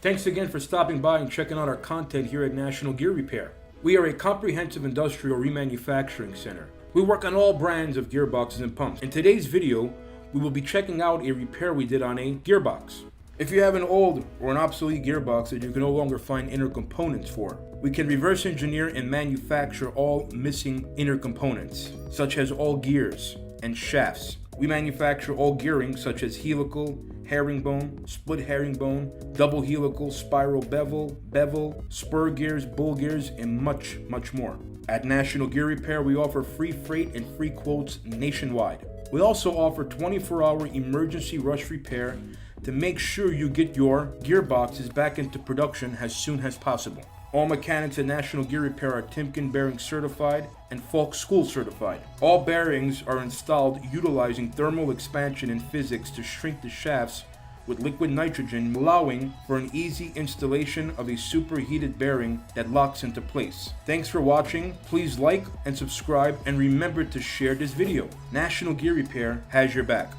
Thanks again for stopping by and checking out our content here at National Gear Repair. We are a comprehensive industrial remanufacturing center. We work on all brands of gearboxes and pumps. In today's video, we will be checking out a repair we did on a gearbox. If you have an old or an obsolete gearbox that you can no longer find inner components for, we can reverse engineer and manufacture all missing inner components, such as all gears and shafts. We manufacture all gearing such as helical, herringbone, split herringbone, double helical, spiral bevel, spur gears, bull gears, and much more. At National Gear Repair, we offer free freight and free quotes nationwide. We also offer 24-hour emergency rush repair to make sure you get your gearboxes back into production as soon as possible. All mechanics at National Gear Repair are Timken bearing certified and Falk School certified. All bearings are installed utilizing thermal expansion and physics to shrink the shafts with liquid nitrogen, allowing for an easy installation of a superheated bearing that locks into place. Thanks for watching. Please like and subscribe, and remember to share this video. National Gear Repair has your back.